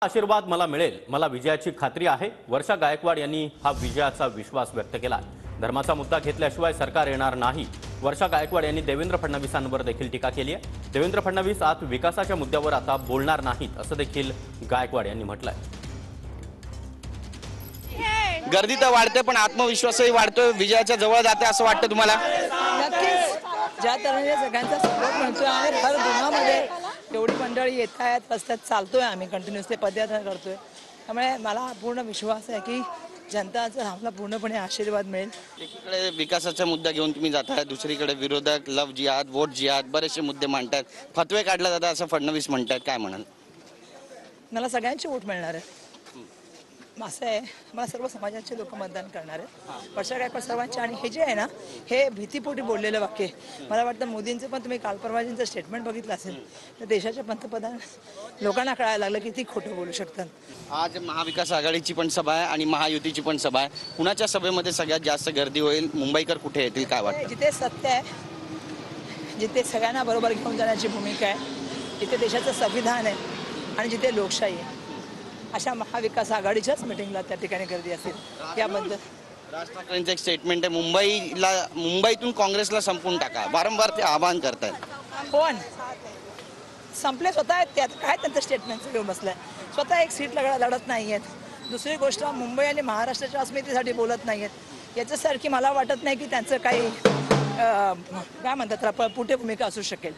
आशीर्वाद मला मिळेल, मला विजयाची खात्री आहे. वर्षा गायकवाड यांनी हा विजयाचा विश्वास व्यक्त केला. धर्माचा मुद्दा घेतल्याशिवाय सरकार येणार नाही. वर्षा गायकवाड यांनी देवेंद्र फडणवीसांवर देखील टीका केली आहे. देवेंद्र फडणवीस आज विकासाच्या मुद्द्यावर आता बोलणार नाहीत असं देखील गायकवाड यांनी म्हटलंय. गर्दी तर वाढते पण आत्मविश्वासही वाढतोय. विजयाच्या जवळ जाते असं वाटतं तुम्हाला? नक्कीच ज्या तऱ्हेने सगळ्यांचा सपोर्ट मिळतोय आणि हर दुनियामध्ये एवढी मंडळी येत आहेत, रस्त्यात चालतोय, आम्ही कंटिन्युअसली पदयात्रा करतोय. त्यामुळे मला पूर्ण विश्वास आहे की जनताचा आम्हाला पूर्णपणे आशीर्वाद मिळेल. एकीकडे विकासाचा मुद्दा घेऊन तुम्ही जाताय, दुसरीकडे विरोधक लव जिहाद, वोट जिहाद बरेचसे मुद्दे मांडतात, फतवे काढला जातात असं फडणवीस म्हणतात. काय म्हणाल? मला सगळ्यांची वोट मिळणार आहे. असं आहे, मला सर्व समाजाचे लोक मतदान करणार आहेत. वर्षा गायकवाड सर्वांचे. आणि हे जे आहे ना, हे भीतीपोटी बोललेलं वाक्य मला वाटतं मोदींचं पण तुम्ही काल परवाजींचं स्टेटमेंट बघितलं असेल तर देशाचे पंतप्रधान लोकांना कळायला लागलं की ती खोटं बोलू शकतात. आज महाविकास आघाडीची पण सभा आहे आणि महायुतीची पण सभा आहे. कुणाच्या सभेमध्ये सगळ्यात जास्त गर्दी होईल? मुंबईकर कुठे येतील काय वाटतं? जिथे सत्य आहे, जिथे सगळ्या बरोबर घेऊन जाण्याची भूमिका आहे, जिथे देशाचं संविधान आहे आणि जिथे लोकशाही आहे, अशा महाविकास आघाडीच्याच मिटिंगला त्या ठिकाणी गर्दी असेल. याबद्दल राज ठाकरेंचं एक स्टेटमेंट आहे, मुंबईतून काँग्रेसला संपवून टाका, वारंवार ते आवाहन करतात. पण संपले स्वतः आहेत, त्यात काय त्यांचं स्टेटमेंट घेऊन बसलंय. स्वतः एक सीट लढत नाही आहेत. दुसरी गोष्ट, मुंबई आणि महाराष्ट्राच्या अस्मितेसाठी बोलत नाही आहेत. याच्यासारखी मला वाटत नाही की त्यांचं काही काय म्हणतात पुढे भूमिका असू शकेल.